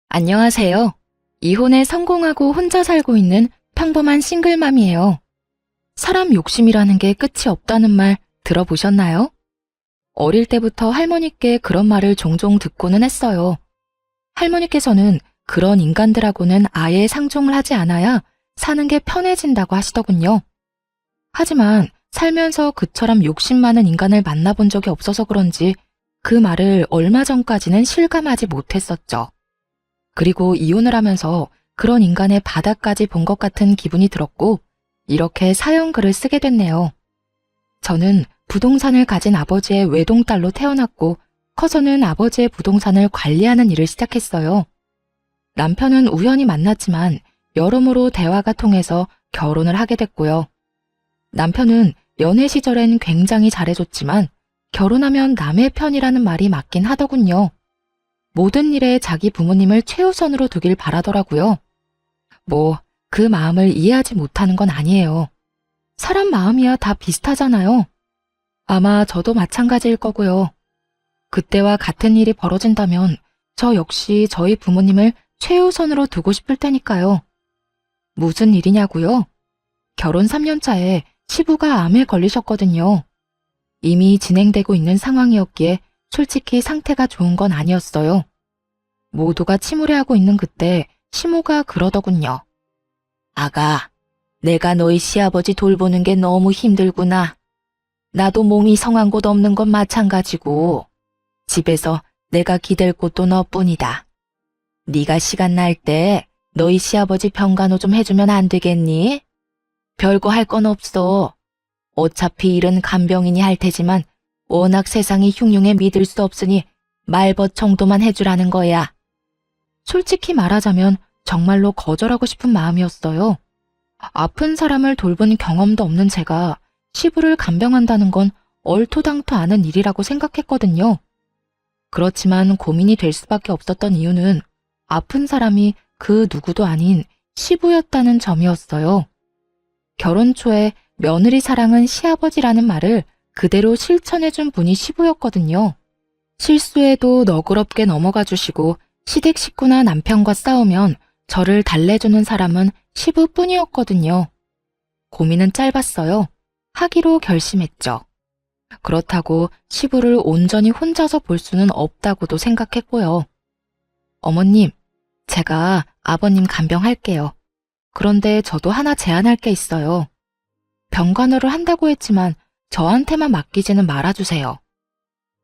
안녕하세요. 이혼에 성공하고 혼자 살고 있는 평범한 싱글맘이에요. 사람 욕심이라는 게 끝이 없다는 말 들어보셨나요? 어릴 때부터 할머니께 그런 말을 종종 듣고는 했어요. 할머니께서는 그런 인간들하고는 아예 상종을 하지 않아야 사는 게 편해진다고 하시더군요. 하지만 살면서 그처럼 욕심 많은 인간을 만나본 적이 없어서 그런지 그 말을 얼마 전까지는 실감하지 못했었죠. 그리고 이혼을 하면서 그런 인간의 바닥까지 본 것 같은 기분이 들었고 이렇게 사연글을 쓰게 됐네요. 저는 부동산을 가진 아버지의 외동딸로 태어났고 커서는 아버지의 부동산을 관리하는 일을 시작했어요. 남편은 우연히 만났지만 여러모로 대화가 통해서 결혼을 하게 됐고요. 남편은 연애 시절엔 굉장히 잘해줬지만 결혼하면 남의 편이라는 말이 맞긴 하더군요. 모든 일에 자기 부모님을 최우선으로 두길 바라더라고요. 그 마음을 이해하지 못하는 건 아니에요. 사람 마음이야 다 비슷하잖아요. 아마 저도 마찬가지일 거고요. 그때와 같은 일이 벌어진다면 저 역시 저희 부모님을 최우선으로 두고 싶을 테니까요. 무슨 일이냐고요? 결혼 3년 차에 시부가 암에 걸리셨거든요. 이미 진행되고 있는 상황이었기에 솔직히 상태가 좋은 건 아니었어요. 모두가 침울해하고 있는 그때 시모가 그러더군요. 아가, 내가 너희 시아버지 돌보는 게 너무 힘들구나. 나도 몸이 성한 곳 없는 건 마찬가지고 집에서 내가 기댈 곳도 너뿐이다. 네가 시간 날 때 너희 시아버지 병간호 좀 해주면 안 되겠니? 별거 할 건 없어. 어차피 일은 간병인이 할 테지만 워낙 세상이 흉흉해 믿을 수 없으니 말벗 정도만 해주라는 거야. 솔직히 말하자면 정말로 거절하고 싶은 마음이었어요. 아픈 사람을 돌본 경험도 없는 제가 시부를 간병한다는 건 얼토당토 않은 일이라고 생각했거든요. 그렇지만 고민이 될 수밖에 없었던 이유는 아픈 사람이 그 누구도 아닌 시부였다는 점이었어요. 결혼 초에 며느리 사랑은 시아버지라는 말을 그대로 실천해준 분이 시부였거든요. 실수해도 너그럽게 넘어가 주시고 시댁 식구나 남편과 싸우면 저를 달래주는 사람은 시부뿐이었거든요. 고민은 짧았어요. 하기로 결심했죠. 그렇다고 시부를 온전히 혼자서 볼 수는 없다고도 생각했고요. 어머님, 제가 아버님 간병할게요. 그런데 저도 하나 제안할 게 있어요. 병간호를 한다고 했지만 저한테만 맡기지는 말아주세요.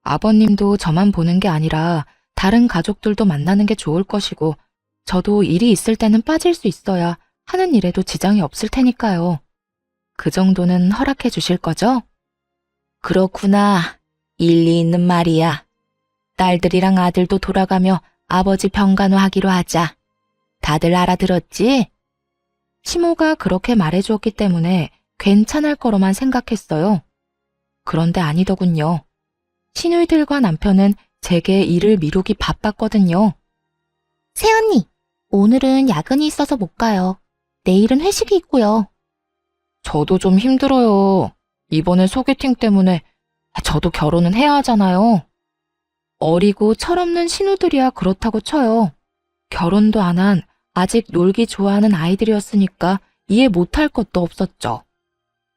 아버님도 저만 보는 게 아니라 다른 가족들도 만나는 게 좋을 것이고 저도 일이 있을 때는 빠질 수 있어야 하는 일에도 지장이 없을 테니까요. 그 정도는 허락해 주실 거죠? 그렇구나. 일리 있는 말이야. 딸들이랑 아들도 돌아가며 아버지 병간호 하기로 하자. 다들 알아들었지? 시모가 그렇게 말해주었기 때문에 괜찮을 거로만 생각했어요. 그런데 아니더군요. 시누이들과 남편은 제게 일을 미루기 바빴거든요. 새언니, 오늘은 야근이 있어서 못 가요. 내일은 회식이 있고요. 저도 좀 힘들어요. 이번에 소개팅 때문에 저도 결혼은 해야 하잖아요. 어리고 철없는 신우들이야 그렇다고 쳐요. 결혼도 안 한 아직 놀기 좋아하는 아이들이었으니까 이해 못할 것도 없었죠.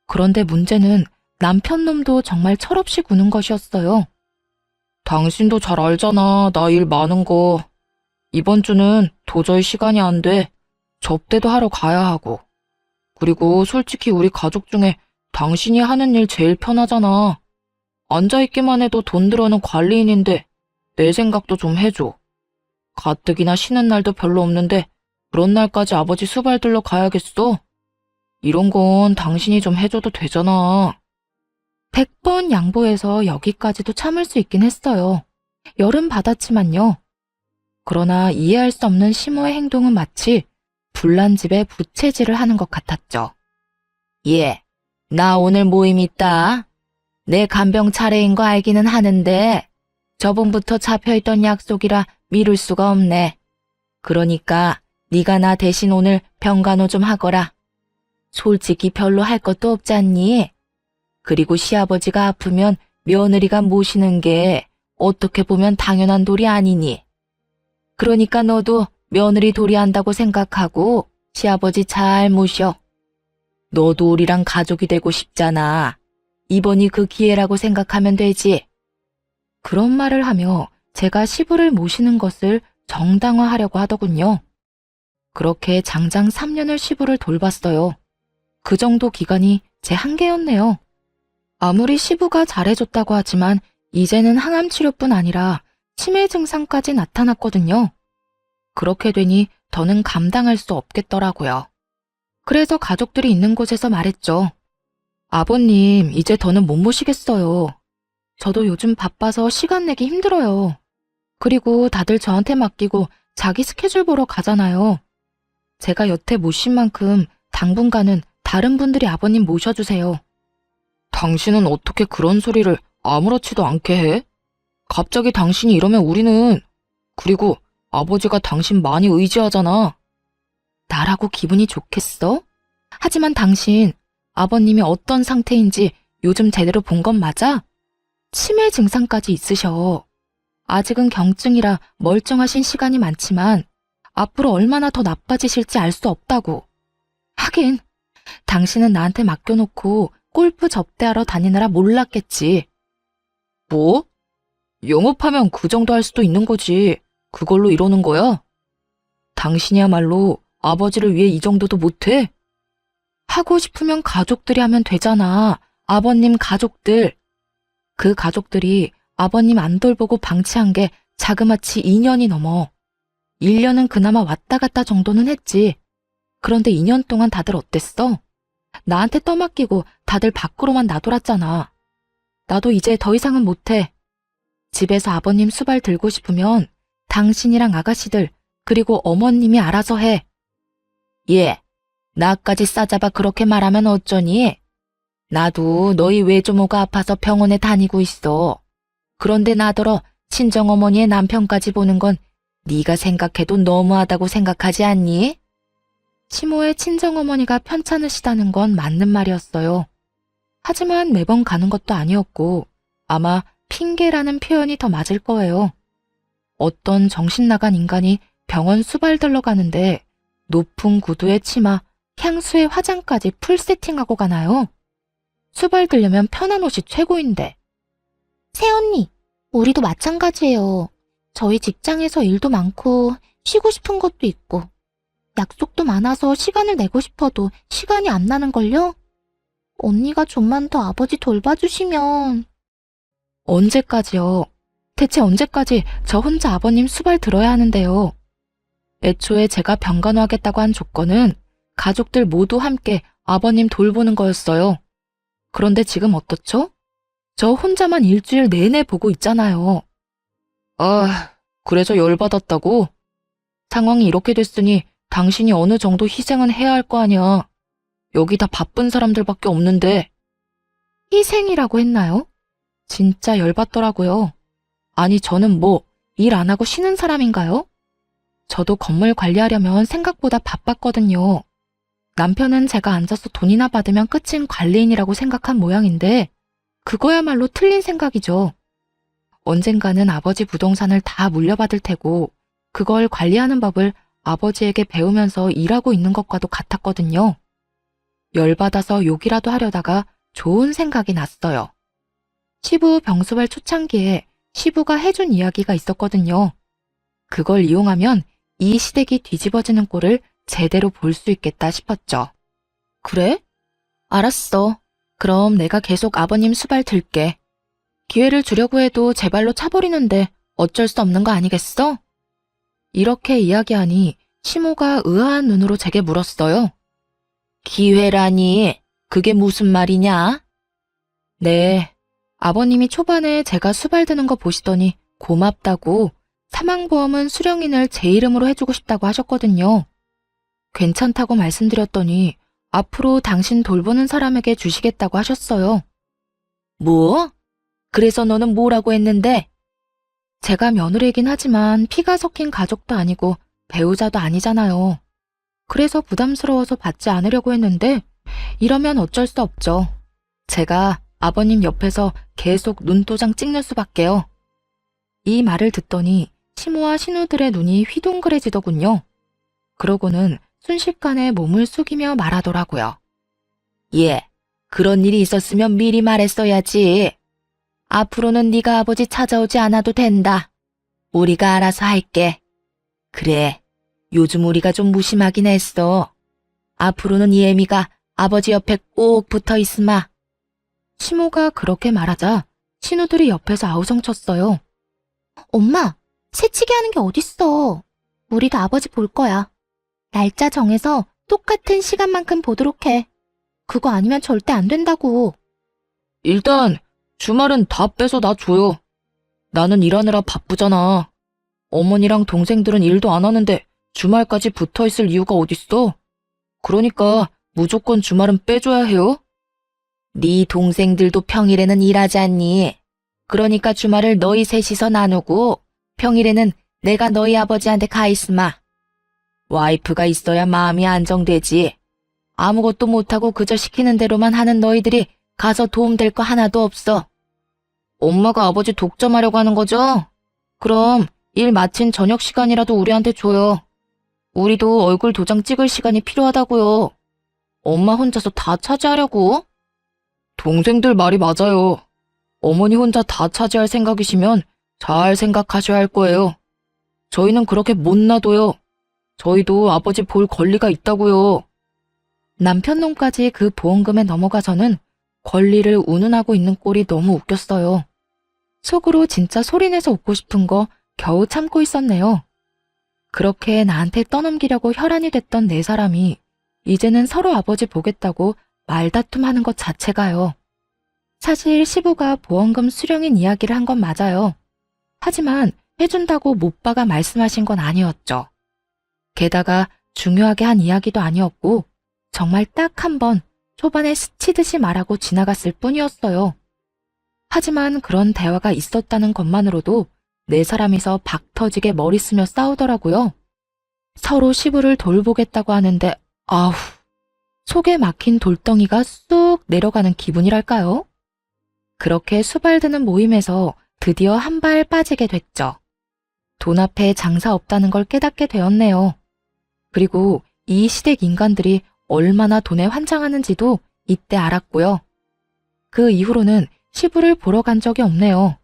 그런데 문제는 남편 놈도 정말 철없이 구는 것이었어요. 당신도 잘 알잖아, 나 일 많은 거. 이번 주는 도저히 시간이 안 돼. 접대도 하러 가야 하고. 그리고 솔직히 우리 가족 중에 당신이 하는 일 제일 편하잖아. 앉아있기만 해도 돈 들어는 관리인인데 내 생각도 좀 해줘. 가뜩이나 쉬는 날도 별로 없는데 그런 날까지 아버지 수발들러 가야겠어? 이런 건 당신이 좀 해줘도 되잖아. 100번 양보해서 여기까지도 참을 수 있긴 했어요. 열은 받았지만요. 그러나 이해할 수 없는 시모의 행동은 마치 불난 집에 부채질을 하는 것 같았죠. 예, 나 오늘 모임 있다. 내 간병 차례인 거 알기는 하는데 저번부터 잡혀있던 약속이라 미룰 수가 없네. 그러니까 네가 나 대신 오늘 병간호 좀 하거라. 솔직히 별로 할 것도 없잖니? 그리고 시아버지가 아프면 며느리가 모시는 게 어떻게 보면 당연한 도리 아니니? 그러니까 너도 며느리 도리한다고 생각하고 시아버지 잘 모셔. 너도 우리랑 가족이 되고 싶잖아. 이번이 그 기회라고 생각하면 되지. 그런 말을 하며 제가 시부를 모시는 것을 정당화하려고 하더군요. 그렇게 장장 3년을 시부를 돌봤어요. 그 정도 기간이 제 한계였네요. 아무리 시부가 잘해줬다고 하지만 이제는 항암 치료뿐 아니라 치매 증상까지 나타났거든요. 그렇게 되니 더는 감당할 수 없겠더라고요. 그래서 가족들이 있는 곳에서 말했죠. 아버님, 이제 더는 못 모시겠어요. 저도 요즘 바빠서 시간 내기 힘들어요. 그리고 다들 저한테 맡기고 자기 스케줄 보러 가잖아요. 제가 여태 못 쉰 만큼 당분간은 다른 분들이 아버님 모셔주세요. 당신은 어떻게 그런 소리를 아무렇지도 않게 해? 갑자기 당신이 이러면 우리는... 그리고 아버지가 당신 많이 의지하잖아. 나라고 기분이 좋겠어? 하지만 당신, 아버님이 어떤 상태인지 요즘 제대로 본 건 맞아? 치매 증상까지 있으셔. 아직은 경증이라 멀쩡하신 시간이 많지만 앞으로 얼마나 더 나빠지실지 알 수 없다고. 하긴 당신은 나한테 맡겨놓고 골프 접대하러 다니느라 몰랐겠지. 뭐? 영업하면 그 정도 할 수도 있는 거지. 그걸로 이러는 거야? 당신이야말로 아버지를 위해 이 정도도 못해? 하고 싶으면 가족들이 하면 되잖아. 아버님 가족들. 그 가족들이 아버님 안 돌보고 방치한 게 자그마치 2년이 넘어. 1년은 그나마 왔다 갔다 정도는 했지. 그런데 2년 동안 다들 어땠어? 나한테 떠맡기고 다들 밖으로만 나돌았잖아. 나도 이제 더 이상은 못해. 집에서 아버님 수발 들고 싶으면 당신이랑 아가씨들 그리고 어머님이 알아서 해. 예, 나까지 싸잡아 그렇게 말하면 어쩌니? 나도 너희 외조모가 아파서 병원에 다니고 있어. 그런데 나더러 친정어머니의 남편까지 보는 건 네가 생각해도 너무하다고 생각하지 않니? 시모의 친정어머니가 편찮으시다는 건 맞는 말이었어요. 하지만 매번 가는 것도 아니었고 아마 핑계라는 표현이 더 맞을 거예요. 어떤 정신 나간 인간이 병원 수발들러 가는데 높은 구두에 치마, 향수에 화장까지 풀 세팅하고 가나요? 수발들려면 편한 옷이 최고인데. 새언니, 우리도 마찬가지예요. 저희 직장에서 일도 많고 쉬고 싶은 것도 있고 약속도 많아서 시간을 내고 싶어도 시간이 안 나는걸요? 언니가 좀만 더 아버지 돌봐주시면... 언제까지요? 대체 언제까지 저 혼자 아버님 수발 들어야 하는데요? 애초에 제가 병간호하겠다고 한 조건은 가족들 모두 함께 아버님 돌보는 거였어요. 그런데 지금 어떻죠? 저 혼자만 일주일 내내 보고 있잖아요. 아, 그래서 열받았다고? 상황이 이렇게 됐으니 당신이 어느 정도 희생은 해야 할 거 아니야. 여기 다 바쁜 사람들밖에 없는데. 희생이라고 했나요? 진짜 열받더라고요. 아니, 저는 뭐 일 안 하고 쉬는 사람인가요? 저도 건물 관리하려면 생각보다 바빴거든요. 남편은 제가 앉아서 돈이나 받으면 끝인 관리인이라고 생각한 모양인데 그거야말로 틀린 생각이죠. 언젠가는 아버지 부동산을 다 물려받을 테고 그걸 관리하는 법을 아버지에게 배우면서 일하고 있는 것과도 같았거든요. 열받아서 욕이라도 하려다가 좋은 생각이 났어요. 시부 병수발 초창기에 시부가 해준 이야기가 있었거든요. 그걸 이용하면 이 시댁이 뒤집어지는 꼴을 제대로 볼 수 있겠다 싶었죠. 그래? 알았어. 그럼 내가 계속 아버님 수발 들게. 기회를 주려고 해도 제 발로 차버리는데 어쩔 수 없는 거 아니겠어? 이렇게 이야기하니 시모가 의아한 눈으로 제게 물었어요. 기회라니, 그게 무슨 말이냐? 네, 아버님이 초반에 제가 수발드는 거 보시더니 고맙다고 사망보험은 수령인을 제 이름으로 해주고 싶다고 하셨거든요. 괜찮다고 말씀드렸더니 앞으로 당신 돌보는 사람에게 주시겠다고 하셨어요. 뭐? 그래서 너는 뭐라고 했는데? 제가 며느리이긴 하지만 피가 섞인 가족도 아니고 배우자도 아니잖아요. 그래서 부담스러워서 받지 않으려고 했는데 이러면 어쩔 수 없죠. 제가 아버님 옆에서 계속 눈도장 찍는 수밖에요. 이 말을 듣더니 시모와 신우들의 눈이 휘둥그레지더군요. 그러고는 순식간에 몸을 숙이며 말하더라고요. 예, 그런 일이 있었으면 미리 말했어야지. 앞으로는 네가 아버지 찾아오지 않아도 된다. 우리가 알아서 할게. 그래, 요즘 우리가 좀 무심하긴 했어. 앞으로는 예미가 아버지 옆에 꼭 붙어 있으마. 시모가 그렇게 말하자 신우들이 옆에서 아우성쳤어요. 엄마, 새치기 하는 게 어딨어. 우리도 아버지 볼 거야. 날짜 정해서 똑같은 시간만큼 보도록 해. 그거 아니면 절대 안 된다고. 일단 주말은 다 빼서 나 줘요. 나는 일하느라 바쁘잖아. 어머니랑 동생들은 일도 안 하는데 주말까지 붙어 있을 이유가 어딨어? 그러니까 무조건 주말은 빼줘야 해요. 네 동생들도 평일에는 일하지 않니? 그러니까 주말을 너희 셋이서 나누고 평일에는 내가 너희 아버지한테 가 있으마. 와이프가 있어야 마음이 안정되지. 아무것도 못하고 그저 시키는 대로만 하는 너희들이 가서 도움될 거 하나도 없어. 엄마가 아버지 독점하려고 하는 거죠? 그럼 일 마친 저녁 시간이라도 우리한테 줘요. 우리도 얼굴 도장 찍을 시간이 필요하다고요. 엄마 혼자서 다 차지하려고? 동생들 말이 맞아요. 어머니 혼자 다 차지할 생각이시면 잘 생각하셔야 할 거예요. 저희는 그렇게 못 놔둬요. 저희도 아버지 볼 권리가 있다고요. 남편 놈까지 그 보험금에 넘어가서는 권리를 운운하고 있는 꼴이 너무 웃겼어요. 속으로 진짜 소리내서 웃고 싶은 거 겨우 참고 있었네요. 그렇게 나한테 떠넘기려고 혈안이 됐던 네 사람이 이제는 서로 아버지 보겠다고 말다툼하는 것 자체가요. 사실 시부가 보험금 수령인 이야기를 한 건 맞아요. 하지만 해준다고 못바가 말씀하신 건 아니었죠. 게다가 중요하게 한 이야기도 아니었고 정말 딱 한 번 초반에 스치듯이 말하고 지나갔을 뿐이었어요. 하지만 그런 대화가 있었다는 것만으로도 네 사람이서 박 터지게 머리 쓰며 싸우더라고요. 서로 시부를 돌보겠다고 하는데 아우, 속에 막힌 돌덩이가 쑥 내려가는 기분이랄까요? 그렇게 수발드는 모임에서 드디어 한 발 빠지게 됐죠. 돈 앞에 장사 없다는 걸 깨닫게 되었네요. 그리고 이 시댁 인간들이 얼마나 돈에 환장하는지도 이때 알았고요. 그 이후로는 시부를 보러 간 적이 없네요.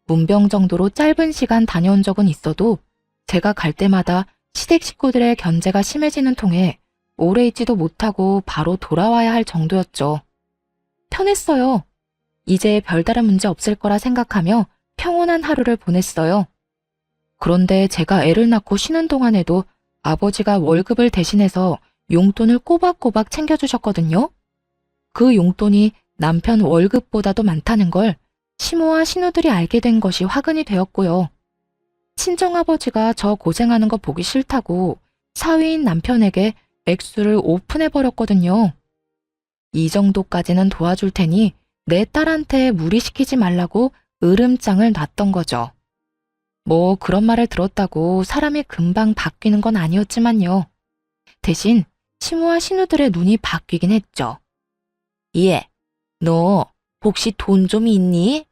문병 정도로 짧은 시간 다녀온 적은 있어도 제가 갈 때마다 시댁 식구들의 견제가 심해지는 통에 오래 있지도 못하고 바로 돌아와야 할 정도였죠. 편했어요. 이제 별다른 문제 없을 거라 생각하며 평온한 하루를 보냈어요. 그런데 제가 애를 낳고 쉬는 동안에도 아버지가 월급을 대신해서 용돈을 꼬박꼬박 챙겨주셨거든요. 그 용돈이 남편 월급보다도 많다는 걸 시모와 신우들이 알게 된 것이 화근이 되었고요. 친정아버지가 저 고생하는 거 보기 싫다고 사위인 남편에게 액수를 오픈해버렸거든요. 이 정도까지는 도와줄 테니 내 딸한테 무리시키지 말라고 으름장을 놨던 거죠. 뭐 그런 말을 들었다고 사람이 금방 바뀌는 건 아니었지만요. 대신 시모와 신우들의 눈이 바뀌긴 했죠. 예, 너 혹시 돈 좀 있니?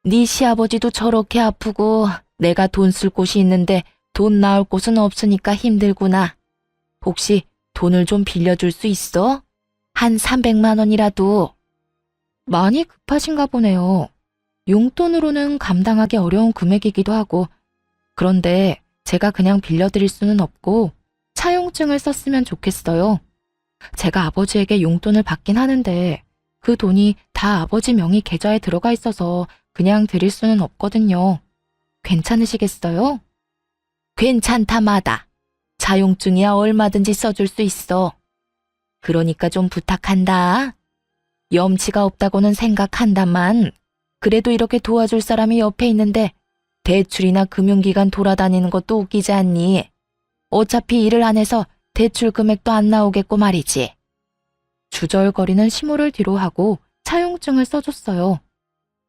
네 시아버지도 저렇게 아프고 내가 돈 쓸 곳이 있는데 돈 나올 곳은 없으니까 힘들구나. 혹시 돈을 좀 빌려줄 수 있어? 한 300만 원이라도. 많이 급하신가 보네요. 용돈으로는 감당하기 어려운 금액이기도 하고, 그런데 제가 그냥 빌려드릴 수는 없고 차용증을 썼으면 좋겠어요. 제가 아버지에게 용돈을 받긴 하는데 그 돈이 다 아버지 명의 계좌에 들어가 있어서 그냥 드릴 수는 없거든요. 괜찮으시겠어요? 괜찮다마다. 차용증이야 얼마든지 써줄 수 있어. 그러니까 좀 부탁한다. 염치가 없다고는 생각한다만 그래도 이렇게 도와줄 사람이 옆에 있는데 대출이나 금융기관 돌아다니는 것도 웃기지 않니? 어차피 일을 안 해서 대출 금액도 안 나오겠고 말이지. 주절거리는 시모를 뒤로 하고 차용증을 써줬어요.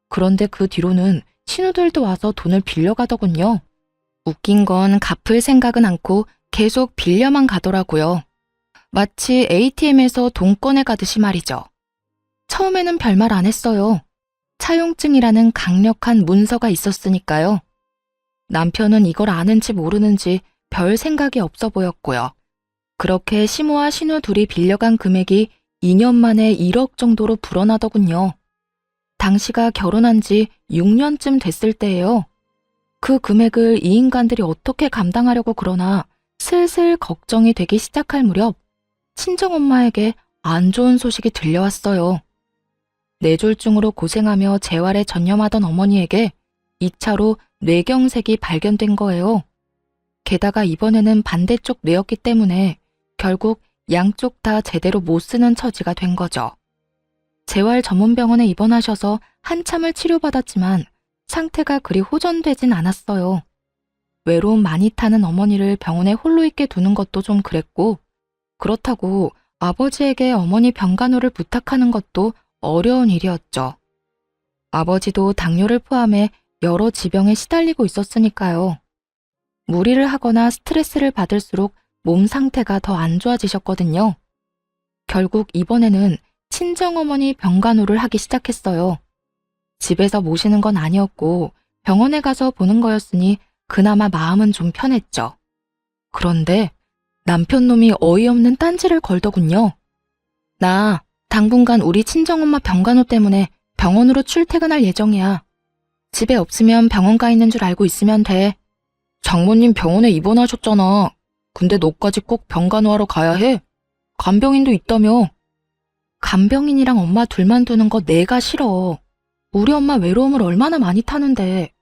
그런데 그 뒤로는 신우들도 와서 돈을 빌려가더군요. 웃긴 건 갚을 생각은 않고 계속 빌려만 가더라고요. 마치 ATM에서 돈 꺼내 가듯이 말이죠. 처음에는 별말 안 했어요. 차용증이라는 강력한 문서가 있었으니까요. 남편은 이걸 아는지 모르는지 별 생각이 없어 보였고요. 그렇게 시모와 신우 둘이 빌려간 금액이 2년 만에 1억 정도로 불어나더군요. 당시가 결혼한 지 6년쯤 됐을 때예요. 그 금액을 이 인간들이 어떻게 감당하려고 그러나 슬슬 걱정이 되기 시작할 무렵 친정엄마에게 안 좋은 소식이 들려왔어요. 뇌졸중으로 고생하며 재활에 전념하던 어머니에게 2차로 뇌경색이 발견된 거예요. 게다가 이번에는 반대쪽 뇌였기 때문에 결국 양쪽 다 제대로 못 쓰는 처지가 된 거죠. 재활 전문 병원에 입원하셔서 한참을 치료받았지만 상태가 그리 호전되진 않았어요. 외로움 많이 타는 어머니를 병원에 홀로 있게 두는 것도 좀 그랬고, 그렇다고 아버지에게 어머니 병간호를 부탁하는 것도 어려운 일이었죠. 아버지도 당뇨를 포함해 여러 지병에 시달리고 있었으니까요. 무리를 하거나 스트레스를 받을수록 몸 상태가 더 안 좋아지셨거든요. 결국 이번에는 친정어머니 병간호를 하기 시작했어요. 집에서 모시는 건 아니었고 병원에 가서 보는 거였으니 그나마 마음은 좀 편했죠. 그런데 남편놈이 어이없는 딴지를 걸더군요. 나 당분간 우리 친정엄마 병간호 때문에 병원으로 출퇴근할 예정이야. 집에 없으면 병원 가 있는 줄 알고 있으면 돼. 장모님 병원에 입원하셨잖아. 근데 너까지 꼭 병간호하러 가야 해? 간병인도 있다며. 간병인이랑 엄마 둘만 두는 거 내가 싫어. 우리 엄마 외로움을 얼마나 많이 타는데.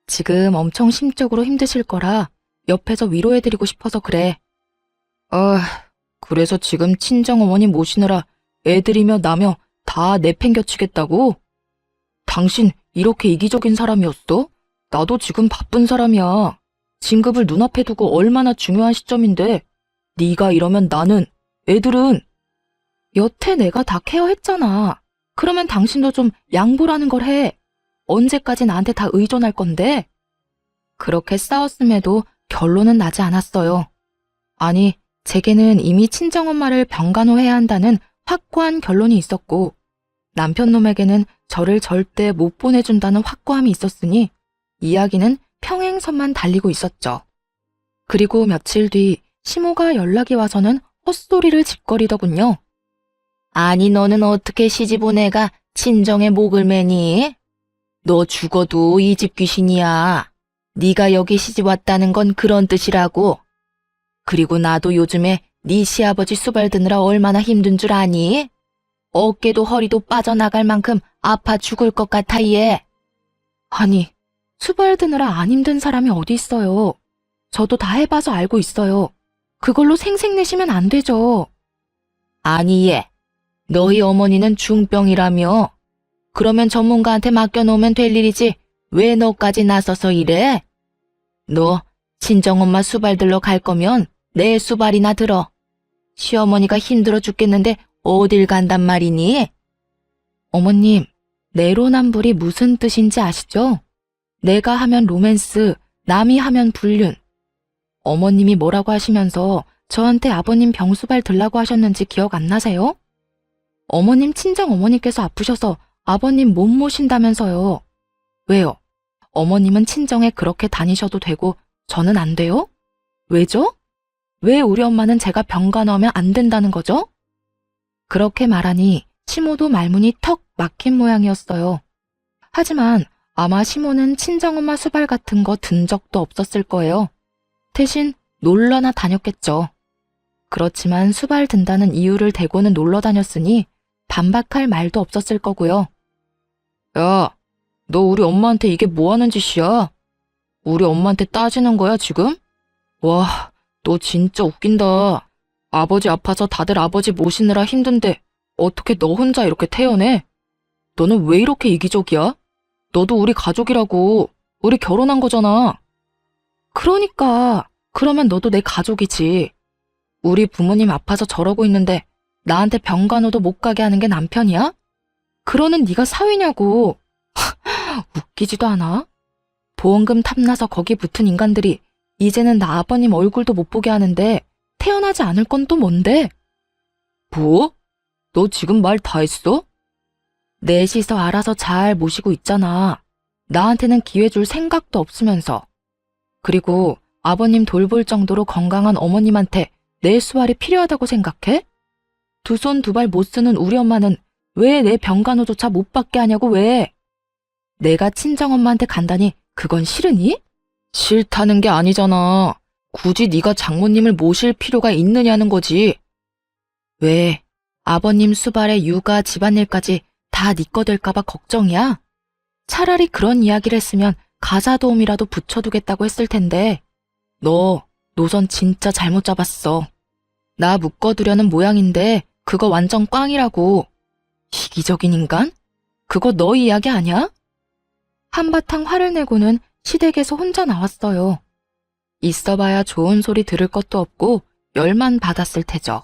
지금 엄청 심적으로 힘드실 거라 옆에서 위로해드리고 싶어서 그래. 그래서 지금 친정어머니 모시느라 애들이며 나며 다 내팽겨치겠다고? 당신 이렇게 이기적인 사람이었어? 나도 지금 바쁜 사람이야. 진급을 눈앞에 두고 얼마나 중요한 시점인데 네가 이러면 나는, 애들은. 여태 내가 다 케어했잖아. 그러면 당신도 좀 양보라는 걸 해. 언제까지 나한테 다 의존할 건데? 그렇게 싸웠음에도 결론은 나지 않았어요. 아니, 제게는 이미 친정엄마를 병간호해야 한다는 확고한 결론이 있었고 남편놈에게는 저를 절대 못 보내준다는 확고함이 있었으니 이야기는 평행선만 달리고 있었죠. 그리고 며칠 뒤 시모가 연락이 와서는 헛소리를 짓거리더군요. 아니 너는 어떻게 시집온 애가 친정에 목을 매니? 너 죽어도 이 집 귀신이야. 네가 여기 시집 왔다는 건 그런 뜻이라고. 그리고 나도 요즘에 네 시아버지 수발 드느라 얼마나 힘든 줄 아니? 어깨도 허리도 빠져나갈 만큼 아파 죽을 것 같아 얘. 아니, 수발 드느라 안 힘든 사람이 어디 있어요. 저도 다 해봐서 알고 있어요. 그걸로 생색내시면 안 되죠. 아니 얘, 너희 어머니는 중병이라며. 그러면 전문가한테 맡겨놓으면 될 일이지 왜 너까지 나서서 이래? 너 친정엄마 수발 들러 갈 거면 내 수발이나 들어. 시어머니가 힘들어 죽겠는데 어딜 간단 말이니? 어머님, 내로남불이 무슨 뜻인지 아시죠? 내가 하면 로맨스, 남이 하면 불륜. 어머님이 뭐라고 하시면서 저한테 아버님 병수발 들라고 하셨는지 기억 안 나세요? 어머님 친정어머니께서 아프셔서 아버님 못 모신다면서요. 왜요? 어머님은 친정에 그렇게 다니셔도 되고 저는 안 돼요? 왜죠? 왜 우리 엄마는 제가 병간호하면 안 된다는 거죠? 그렇게 말하니 시모도 말문이 턱 막힌 모양이었어요. 하지만 아마 시모는 친정엄마 수발 같은 거 든 적도 없었을 거예요. 대신 놀러나 다녔겠죠. 그렇지만 수발 든다는 이유를 대고는 놀러 다녔으니 반박할 말도 없었을 거고요. 야, 너 우리 엄마한테 이게 뭐 하는 짓이야? 우리 엄마한테 따지는 거야 지금? 와, 너 진짜 웃긴다. 아버지 아파서 다들 아버지 모시느라 힘든데 어떻게 너 혼자 이렇게 태어내? 너는 왜 이렇게 이기적이야? 너도 우리 가족이라고. 우리 결혼한 거잖아. 그러니까 그러면 너도 내 가족이지. 우리 부모님 아파서 저러고 있는데 나한테 병간호도 못 가게 하는 게 남편이야? 그러는 네가 사위냐고. 웃기지도 않아? 보험금 탐나서 거기 붙은 인간들이 이제는 나 아버님 얼굴도 못 보게 하는데 태어나지 않을 건 또 뭔데? 뭐? 너 지금 말 다 했어? 넷이서 알아서 잘 모시고 있잖아. 나한테는 기회 줄 생각도 없으면서. 그리고 아버님 돌볼 정도로 건강한 어머님한테 내 수발이 필요하다고 생각해? 두 손 두 발 못 쓰는 우리 엄마는 왜 내 병간호조차 못 받게 하냐고 왜? 내가 친정엄마한테 간다니 그건 싫으니? 싫다는 게 아니잖아. 굳이 네가 장모님을 모실 필요가 있느냐는 거지. 왜? 아버님 수발에 육아 집안일까지 다 네 거 될까봐 걱정이야? 차라리 그런 이야기를 했으면 가사 도우미라도 붙여두겠다고 했을 텐데. 너 노선 진짜 잘못 잡았어. 나 묶어두려는 모양인데 그거 완전 꽝이라고. 이기적인 인간? 그거 너 이야기 아니야? 한바탕 화를 내고는 시댁에서 혼자 나왔어요. 있어봐야 좋은 소리 들을 것도 없고 열만 받았을 테죠.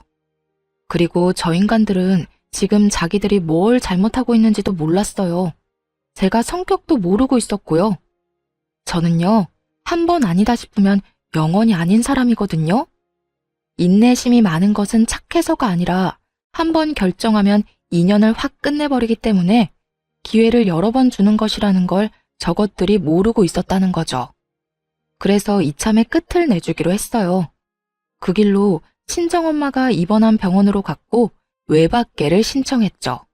그리고 저 인간들은 지금 자기들이 뭘 잘못하고 있는지도 몰랐어요. 제가 성격도 모르고 있었고요. 저는요, 한 번 아니다 싶으면 영원히 아닌 사람이거든요. 인내심이 많은 것은 착해서가 아니라 한 번 결정하면 인연을 확 끝내버리기 때문에 기회를 여러 번 주는 것이라는 걸 저것들이 모르고 있었다는 거죠. 그래서 이참에 끝을 내주기로 했어요. 그 길로 친정엄마가 입원한 병원으로 갔고 외박계를 신청했죠.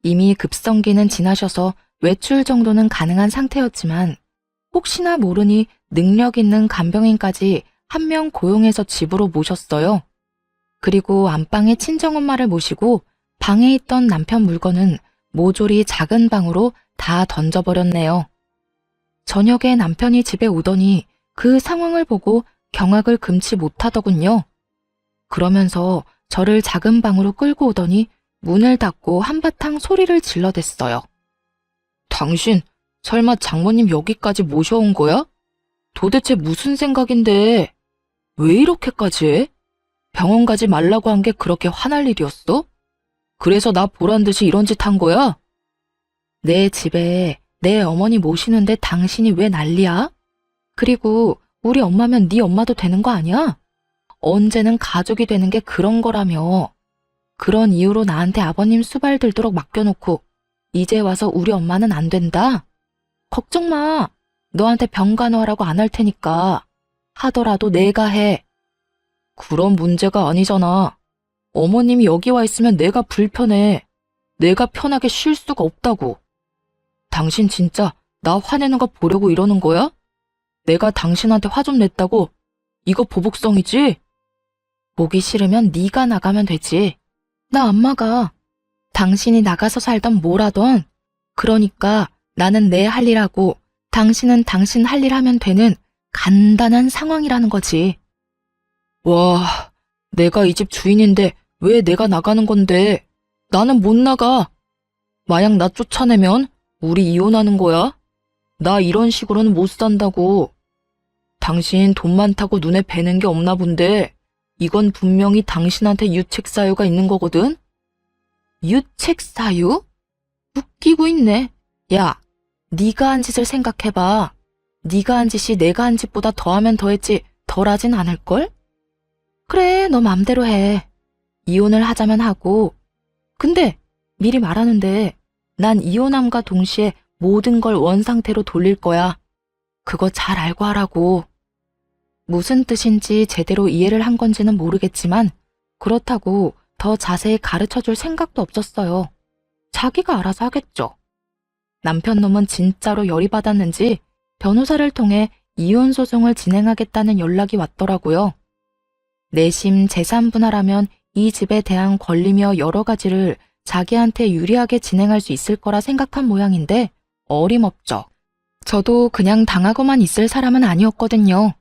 이미 급성기는 지나셔서 외출 정도는 가능한 상태였지만 혹시나 모르니 능력 있는 간병인까지 한 명 고용해서 집으로 모셨어요. 그리고 안방에 친정엄마를 모시고 방에 있던 남편 물건은 모조리 작은 방으로 다 던져버렸네요. 저녁에 남편이 집에 오더니 그 상황을 보고 경악을 금치 못하더군요. 그러면서 저를 작은 방으로 끌고 오더니 문을 닫고 한바탕 소리를 질러댔어요. 당신 설마 장모님 여기까지 모셔온 거야? 도대체 무슨 생각인데 왜 이렇게까지 해? 병원 가지 말라고 한 게 그렇게 화날 일이었어? 그래서 나 보란 듯이 이런 짓 한 거야? 내 집에 내 어머니 모시는데 당신이 왜 난리야? 그리고 우리 엄마면 네 엄마도 되는 거 아니야? 언제는 가족이 되는 게 그런 거라며. 그런 이유로 나한테 아버님 수발 들도록 맡겨놓고 이제 와서 우리 엄마는 안 된다? 걱정 마. 너한테 병간호하라고 안 할 테니까. 하더라도 내가 해. 그런 문제가 아니잖아. 어머님이 여기 와 있으면 내가 불편해. 내가 편하게 쉴 수가 없다고. 당신 진짜 나 화내는 거 보려고 이러는 거야? 내가 당신한테 화 좀 냈다고? 이거 보복성이지? 보기 싫으면 네가 나가면 되지. 나 안 나가. 당신이 나가서 살던 뭐라던. 그러니까 나는 내 할 일 하고 당신은 당신 할 일 하면 되는 간단한 상황이라는 거지. 와, 내가 이 집 주인인데 왜 내가 나가는 건데? 나는 못 나가. 만약 나 쫓아내면 우리 이혼하는 거야? 나 이런 식으로는 못 산다고. 당신 돈 많다고 눈에 뵈는 게 없나 본데 이건 분명히 당신한테 유책 사유가 있는 거거든? 유책 사유? 웃기고 있네. 야, 네가 한 짓을 생각해봐. 네가 한 짓이 내가 한 짓보다 더하면 더했지 덜하진 않을걸? 그래, 너 맘대로 해. 이혼을 하자면 하고. 근데 미리 말하는데 난 이혼함과 동시에 모든 걸 원상태로 돌릴 거야. 그거 잘 알고 하라고. 무슨 뜻인지 제대로 이해를 한 건지는 모르겠지만 그렇다고 더 자세히 가르쳐줄 생각도 없었어요. 자기가 알아서 하겠죠. 남편 놈은 진짜로 열이 받았는지 변호사를 통해 이혼 소송을 진행하겠다는 연락이 왔더라고요. 내심 재산 분할하면 이 집에 대한 권리며 여러 가지를 자기한테 유리하게 진행할 수 있을 거라 생각한 모양인데 어림없죠. 저도 그냥 당하고만 있을 사람은 아니었거든요.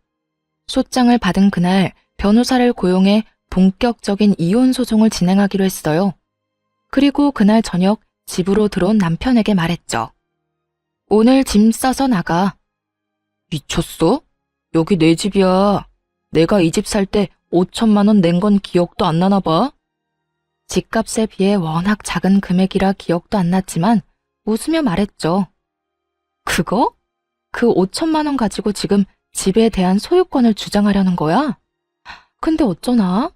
소장을 받은 그날 변호사를 고용해 본격적인 이혼 소송을 진행하기로 했어요. 그리고 그날 저녁 집으로 들어온 남편에게 말했죠. 오늘 짐 싸서 나가. 미쳤어? 여기 내 집이야. 내가 이 집 살 때 5천만 원 낸 건 기억도 안 나나 봐. 집값에 비해 워낙 작은 금액이라 기억도 안 났지만 웃으며 말했죠. 그거? 그 5천만 원 가지고 지금 집에 대한 소유권을 주장하려는 거야? 근데 어쩌나?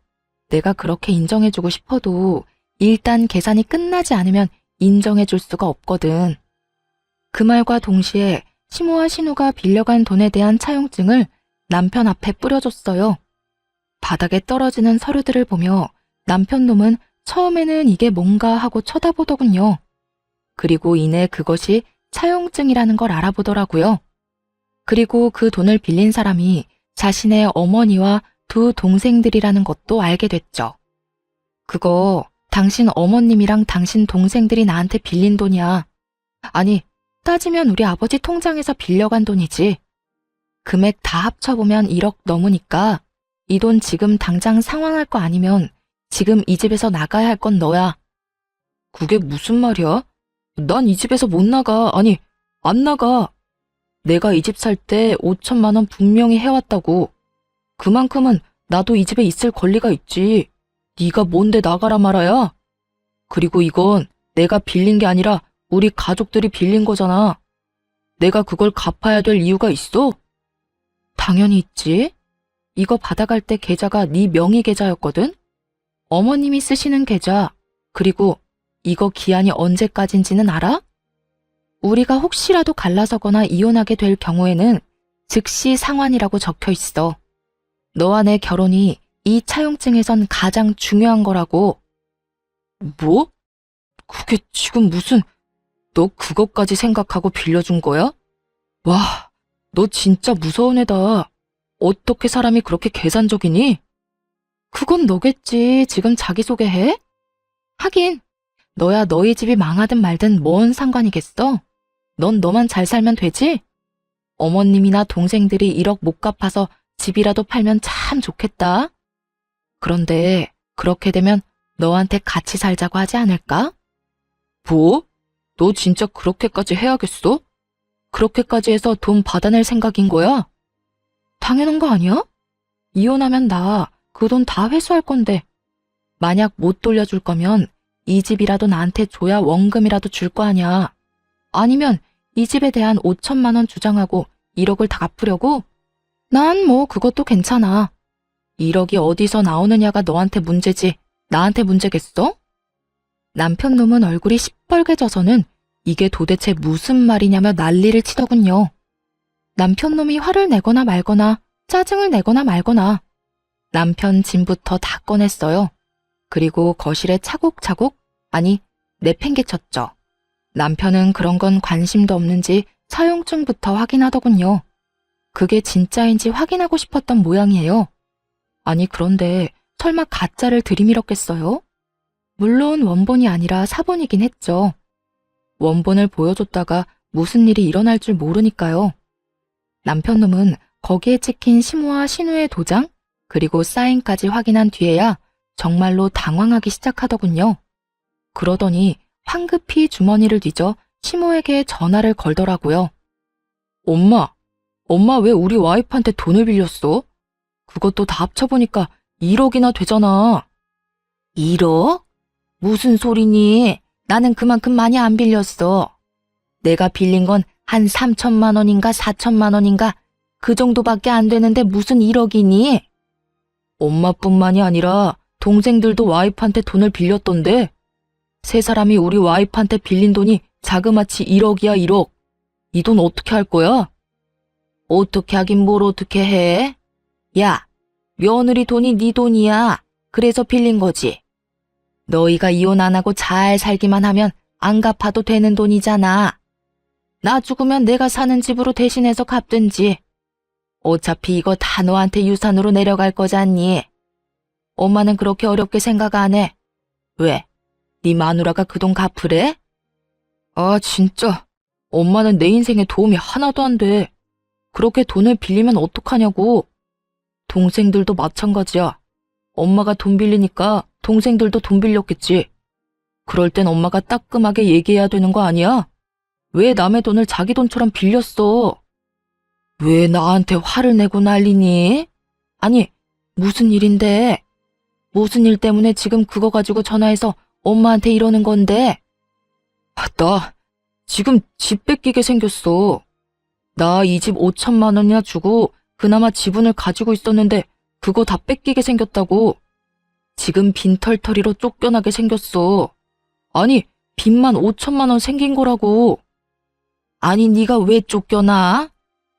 내가 그렇게 인정해주고 싶어도 일단 계산이 끝나지 않으면 인정해줄 수가 없거든. 그 말과 동시에 시모와 신우가 빌려간 돈에 대한 차용증을 남편 앞에 뿌려줬어요. 바닥에 떨어지는 서류들을 보며 남편 놈은 처음에는 이게 뭔가 하고 쳐다보더군요. 그리고 이내 그것이 차용증이라는 걸 알아보더라고요. 그리고 그 돈을 빌린 사람이 자신의 어머니와 두 동생들이라는 것도 알게 됐죠. 그거 당신 어머님이랑 당신 동생들이 나한테 빌린 돈이야. 아니, 따지면 우리 아버지 통장에서 빌려간 돈이지. 금액 다 합쳐보면 1억 넘으니까 이 돈 지금 당장 상환할 거 아니면 지금 이 집에서 나가야 할 건 너야. 그게 무슨 말이야? 난 이 집에서 못 나가. 아니, 안 나가. 내가 이 집 살 때 5천만 원 분명히 해왔다고. 그만큼은 나도 이 집에 있을 권리가 있지. 네가 뭔데 나가라 말아야? 그리고 이건 내가 빌린 게 아니라 우리 가족들이 빌린 거잖아. 내가 그걸 갚아야 될 이유가 있어? 당연히 있지. 이거 받아갈 때 계좌가 네 명의 계좌였거든? 어머님이 쓰시는 계좌. 그리고 이거 기한이 언제까지인지는 알아? 우리가 혹시라도 갈라서거나 이혼하게 될 경우에는 즉시 상환이라고 적혀 있어. 너와 내 결혼이 이 차용증에선 가장 중요한 거라고. 뭐? 그게 지금 무슨... 너 그것까지 생각하고 빌려준 거야? 와, 너 진짜 무서운 애다. 어떻게 사람이 그렇게 계산적이니? 그건 너겠지. 지금 자기소개해? 하긴, 너야 너희 집이 망하든 말든 뭔 상관이겠어? 넌 너만 잘 살면 되지? 어머님이나 동생들이 1억 못 갚아서 집이라도 팔면 참 좋겠다. 그런데 그렇게 되면 너한테 같이 살자고 하지 않을까? 뭐? 너 진짜 그렇게까지 해야겠어? 그렇게까지 해서 돈 받아낼 생각인 거야? 당연한 거 아니야? 이혼하면 나 그 돈 다 회수할 건데. 만약 못 돌려줄 거면 이 집이라도 나한테 줘야 원금이라도 줄 거 아니야. 아니면 이 집에 대한 5천만 원 주장하고 1억을 다 갚으려고? 난 뭐 그것도 괜찮아. 1억이 어디서 나오느냐가 너한테 문제지 나한테 문제겠어? 남편 놈은 얼굴이 시뻘개져서는 이게 도대체 무슨 말이냐며 난리를 치더군요. 남편 놈이 화를 내거나 말거나 짜증을 내거나 말거나 남편 짐부터 다 꺼냈어요. 그리고 거실에 차곡차곡, 아니 내팽개쳤죠. 남편은 그런 건 관심도 없는지 차용증부터 확인하더군요. 그게 진짜인지 확인하고 싶었던 모양이에요. 아니 그런데 설마 가짜를 들이밀었겠어요? 물론 원본이 아니라 사본이긴 했죠. 원본을 보여줬다가 무슨 일이 일어날 줄 모르니까요. 남편 놈은 거기에 찍힌 시모와 신우의 도장, 그리고 사인까지 확인한 뒤에야 정말로 당황하기 시작하더군요. 그러더니 황급히 주머니를 뒤져 시모에게 전화를 걸더라고요. 엄마 왜 우리 와이프한테 돈을 빌렸어? 그것도 다 합쳐보니까 1억이나 되잖아. 1억? 무슨 소리니? 나는 그만큼 많이 안 빌렸어. 내가 빌린 건 한 3천만 원인가 4천만 원인가 그 정도밖에 안 되는데 무슨 1억이니? 엄마뿐만이 아니라 동생들도 와이프한테 돈을 빌렸던데 세 사람이 우리 와이프한테 빌린 돈이 자그마치 1억이야 1억. 이 돈 어떻게 할 거야? 어떻게 하긴 뭘 어떻게 해? 야, 며느리 돈이 네 돈이야. 그래서 빌린 거지. 너희가 이혼 안 하고 잘 살기만 하면 안 갚아도 되는 돈이잖아. 나 죽으면 내가 사는 집으로 대신해서 갚든지. 어차피 이거 다 너한테 유산으로 내려갈 거잖니. 엄마는 그렇게 어렵게 생각 안 해. 왜? 네 마누라가 그 돈 갚으래? 아 진짜 엄마는 내 인생에 도움이 하나도 안 돼. 그렇게 돈을 빌리면 어떡하냐고. 동생들도 마찬가지야. 엄마가 돈 빌리니까 동생들도 돈 빌렸겠지. 그럴 땐 엄마가 따끔하게 얘기해야 되는 거 아니야? 왜 남의 돈을 자기 돈처럼 빌렸어? 왜 나한테 화를 내고 난리니? 아니, 무슨 일인데? 무슨 일 때문에 지금 그거 가지고 전화해서 엄마한테 이러는 건데? 나 지금 집 뺏기게 생겼어. 나 이 집 5천만 원이나 주고 그나마 지분을 가지고 있었는데 그거 다 뺏기게 생겼다고. 지금 빈털터리로 쫓겨나게 생겼어. 아니, 빚만 5천만 원 생긴 거라고. 아니, 네가 왜 쫓겨나?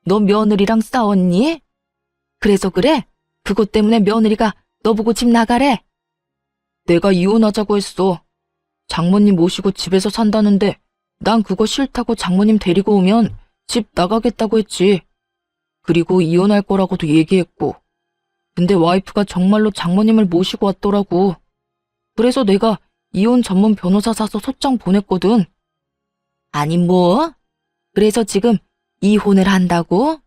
너 며느리랑 싸웠니? 그래서 그래? 그것 때문에 며느리가 너 보고 집 나가래? 내가 이혼하자고 했어. 장모님 모시고 집에서 산다는데 난 그거 싫다고 장모님 데리고 오면 집 나가겠다고 했지. 그리고 이혼할 거라고도 얘기했고. 근데 와이프가 정말로 장모님을 모시고 왔더라고. 그래서 내가 이혼 전문 변호사 사서 소장 보냈거든. 아니 뭐? 그래서 지금 이혼을 한다고?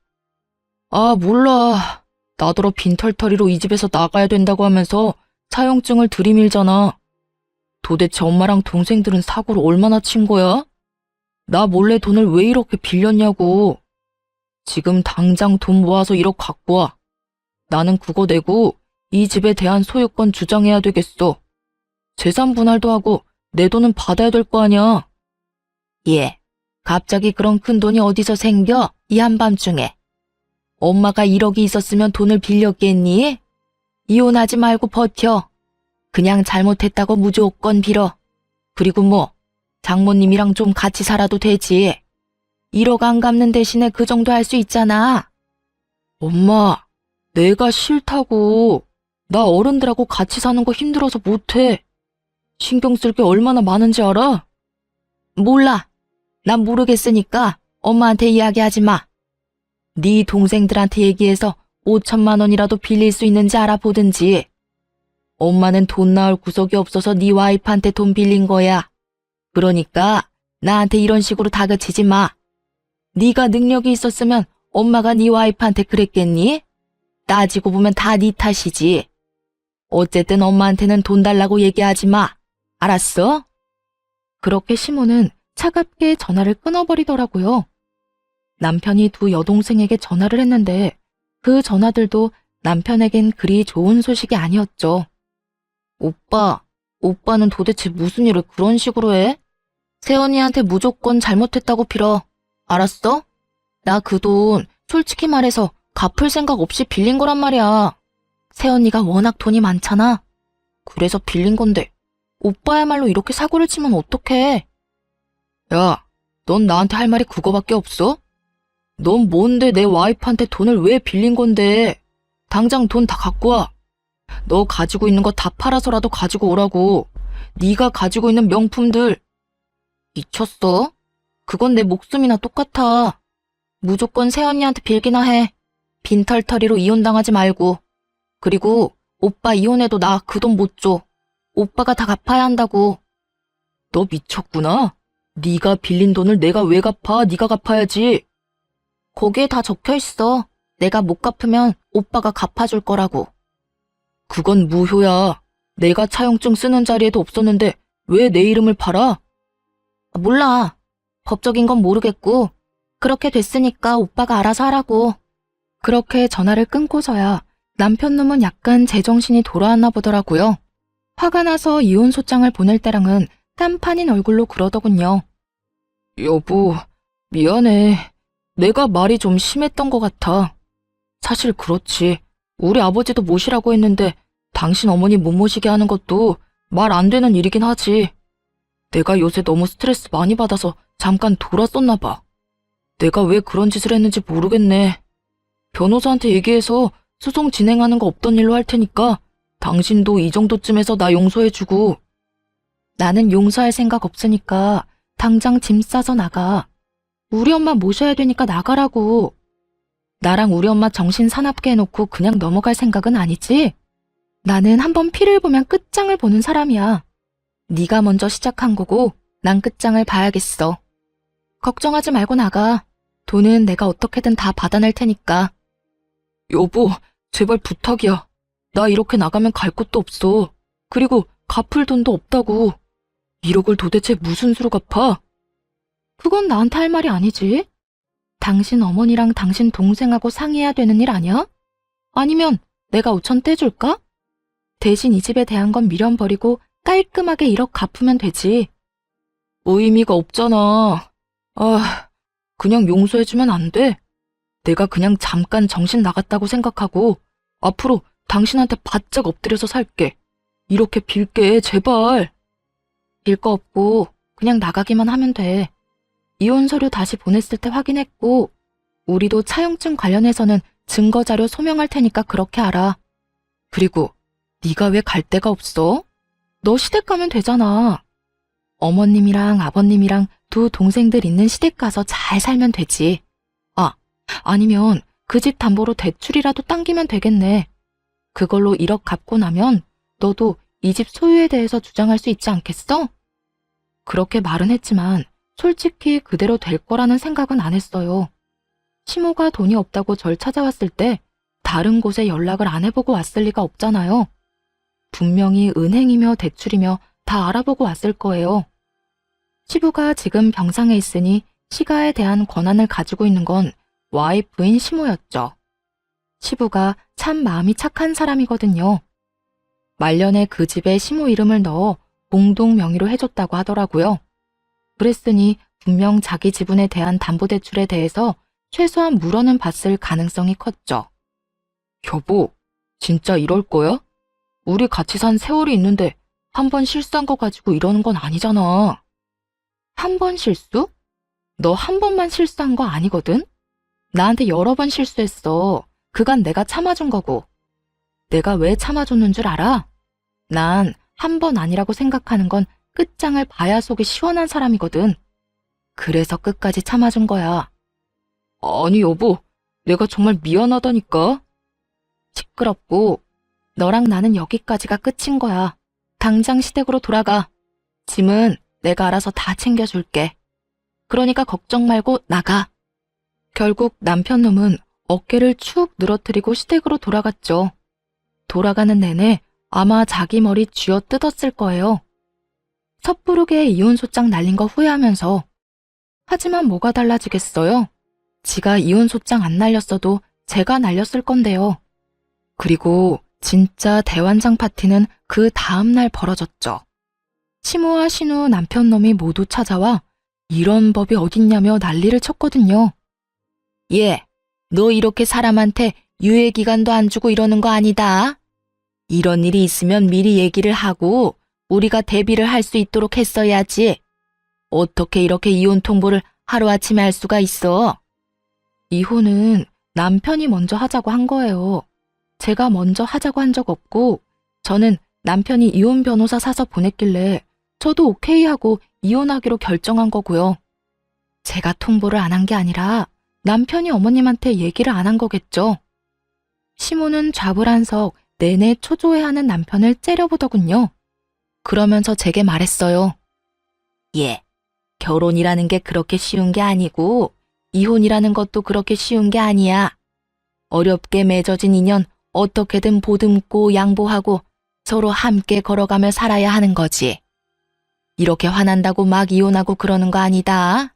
아, 몰라. 나더러 빈털터리로 이 집에서 나가야 된다고 하면서 사용증을 들이밀잖아. 도대체 엄마랑 동생들은 사고를 얼마나 친 거야? 나 몰래 돈을 왜 이렇게 빌렸냐고. 지금 당장 돈 모아서 1억 갖고 와. 나는 그거 내고 이 집에 대한 소유권 주장해야 되겠어. 재산 분할도 하고 내 돈은 받아야 될 거 아니야. 예, 갑자기 그런 큰 돈이 어디서 생겨? 이 한밤중에. 엄마가 1억이 있었으면 돈을 빌렸겠니? 이혼하지 말고 버텨. 그냥 잘못했다고 무조건 빌어. 그리고 뭐 장모님이랑 좀 같이 살아도 되지. 1억 안 갚는 대신에 그 정도 할 수 있잖아. 엄마, 내가 싫다고. 나 어른들하고 같이 사는 거 힘들어서 못해. 신경 쓸 게 얼마나 많은지 알아? 몰라. 난 모르겠으니까 엄마한테 이야기하지 마. 네 동생들한테 얘기해서 5천만 원이라도 빌릴 수 있는지 알아보든지. 엄마는 돈 나올 구석이 없어서 네 와이프한테 돈 빌린 거야. 그러니까 나한테 이런 식으로 다그치지 마. 네가 능력이 있었으면 엄마가 네 와이프한테 그랬겠니? 따지고 보면 다 네 탓이지. 어쨌든 엄마한테는 돈 달라고 얘기하지 마. 알았어? 그렇게 시모는 차갑게 전화를 끊어버리더라고요. 남편이 두 여동생에게 전화를 했는데 그 전화들도 남편에겐 그리 좋은 소식이 아니었죠. 오빠는 도대체 무슨 일을 그런 식으로 해? 세연이한테 무조건 잘못했다고 빌어. 알았어? 나 그 돈 솔직히 말해서 갚을 생각 없이 빌린 거란 말이야. 세연이가 워낙 돈이 많잖아. 그래서 빌린 건데 오빠야말로 이렇게 사고를 치면 어떡해? 야, 넌 나한테 할 말이 그거밖에 없어? 넌 뭔데 내 와이프한테 돈을 왜 빌린 건데? 당장 돈 다 갖고 와. 너 가지고 있는 거 다 팔아서라도 가지고 오라고. 네가 가지고 있는 명품들. 미쳤어? 그건 내 목숨이나 똑같아. 무조건 새언니한테 빌기나 해. 빈털터리로 이혼당하지 말고. 그리고 오빠 이혼해도 나 그 돈 못 줘. 오빠가 다 갚아야 한다고. 너 미쳤구나. 네가 빌린 돈을 내가 왜 갚아? 네가 갚아야지. 거기에 다 적혀있어. 내가 못 갚으면 오빠가 갚아줄 거라고. 그건 무효야. 내가 차용증 쓰는 자리에도 없었는데 왜 내 이름을 팔아? 몰라. 법적인 건 모르겠고 그렇게 됐으니까 오빠가 알아서 하라고. 그렇게 전화를 끊고서야 남편 놈은 약간 제정신이 돌아왔나 보더라고요. 화가 나서 이혼 소장을 보낼 때랑은 딴판인 얼굴로 그러더군요. 여보, 미안해. 내가 말이 좀 심했던 것 같아. 사실 그렇지. 우리 아버지도 모시라고 했는데 당신 어머니 못 모시게 하는 것도 말 안 되는 일이긴 하지. 내가 요새 너무 스트레스 많이 받아서 잠깐 돌았었나 봐. 내가 왜 그런 짓을 했는지 모르겠네. 변호사한테 얘기해서 소송 진행하는 거 없던 일로 할 테니까 당신도 이 정도쯤에서 나 용서해주고. 나는 용서할 생각 없으니까 당장 짐 싸서 나가. 우리 엄마 모셔야 되니까 나가라고. 나랑 우리 엄마 정신 사납게 해놓고 그냥 넘어갈 생각은 아니지? 나는 한번 피를 보면 끝장을 보는 사람이야. 네가 먼저 시작한 거고 난 끝장을 봐야겠어. 걱정하지 말고 나가. 돈은 내가 어떻게든 다 받아낼 테니까. 여보, 제발 부탁이야. 나 이렇게 나가면 갈 곳도 없어. 그리고 갚을 돈도 없다고. 1억을 도대체 무슨 수로 갚아? 그건 나한테 할 말이 아니지. 당신 어머니랑 당신 동생하고 상의해야 되는 일 아니야? 아니면 내가 5천 떼줄까? 대신 이 집에 대한 건 미련 버리고 깔끔하게 1억 갚으면 되지. 의미가 없잖아. 그냥 용서해주면 안 돼? 내가 그냥 잠깐 정신 나갔다고 생각하고 앞으로 당신한테 바짝 엎드려서 살게. 이렇게 빌게, 제발. 빌 거 없고 그냥 나가기만 하면 돼. 이혼 서류 다시 보냈을 때 확인했고, 우리도 차용증 관련해서는 증거자료 소명할 테니까 그렇게 알아. 그리고 네가 왜 갈 데가 없어? 너 시댁 가면 되잖아. 어머님이랑 아버님이랑 두 동생들 있는 시댁 가서 잘 살면 되지. 아, 아니면 그 집 담보로 대출이라도 당기면 되겠네. 그걸로 1억 갚고 나면 너도 이 집 소유에 대해서 주장할 수 있지 않겠어? 그렇게 말은 했지만 솔직히 그대로 될 거라는 생각은 안 했어요. 시모가 돈이 없다고 절 찾아왔을 때 다른 곳에 연락을 안 해보고 왔을 리가 없잖아요. 분명히 은행이며 대출이며 다 알아보고 왔을 거예요. 시부가 지금 병상에 있으니 시가에 대한 권한을 가지고 있는 건 와이프인 시모였죠. 시부가 참 마음이 착한 사람이거든요. 말년에 그 집에 시모 이름을 넣어 공동 명의로 해줬다고 하더라고요. 그랬으니 분명 자기 지분에 대한 담보대출에 대해서 최소한 물어는 봤을 가능성이 컸죠. 여보, 진짜 이럴 거야? 우리 같이 산 세월이 있는데 한 번 실수한 거 가지고 이러는 건 아니잖아. 한 번 실수? 너 한 번만 실수한 거 아니거든? 나한테 여러 번 실수했어. 그간 내가 참아준 거고. 내가 왜 참아줬는 줄 알아? 난 한 번 아니라고 생각하는 건 끝장을 봐야 속이 시원한 사람이거든. 그래서 끝까지 참아준 거야. 아니 여보, 내가 정말 미안하다니까. 시끄럽고 너랑 나는 여기까지가 끝인 거야. 당장 시댁으로 돌아가. 짐은 내가 알아서 다 챙겨줄게. 그러니까 걱정 말고 나가. 결국 남편 놈은 어깨를 축 늘어뜨리고 시댁으로 돌아갔죠. 돌아가는 내내 아마 자기 머리 쥐어 뜯었을 거예요. 섣부르게 이혼소장 날린 거 후회하면서. 하지만 뭐가 달라지겠어요? 지가 이혼소장 안 날렸어도 제가 날렸을 건데요. 그리고 진짜 대환장 파티는 그 다음날 벌어졌죠. 시모와 신우 남편 놈이 모두 찾아와 이런 법이 어딨냐며 난리를 쳤거든요. 얘, 너 이렇게 사람한테 유예기간도 안 주고 이러는 거 아니다. 이런 일이 있으면 미리 얘기를 하고 우리가 대비를 할 수 있도록 했어야지. 어떻게 이렇게 이혼 통보를 하루아침에 할 수가 있어? 이혼은 남편이 먼저 하자고 한 거예요. 제가 먼저 하자고 한 적 없고 저는 남편이 이혼 변호사 사서 보냈길래 저도 오케이 하고 이혼하기로 결정한 거고요. 제가 통보를 안 한 게 아니라 남편이 어머님한테 얘기를 안 한 거겠죠. 시모는 좌불안석 내내 초조해하는 남편을 째려보더군요. 그러면서 제게 말했어요. 예, 결혼이라는 게 그렇게 쉬운 게 아니고 이혼이라는 것도 그렇게 쉬운 게 아니야. 어렵게 맺어진 인연 어떻게든 보듬고 양보하고 서로 함께 걸어가며 살아야 하는 거지. 이렇게 화난다고 막 이혼하고 그러는 거 아니다.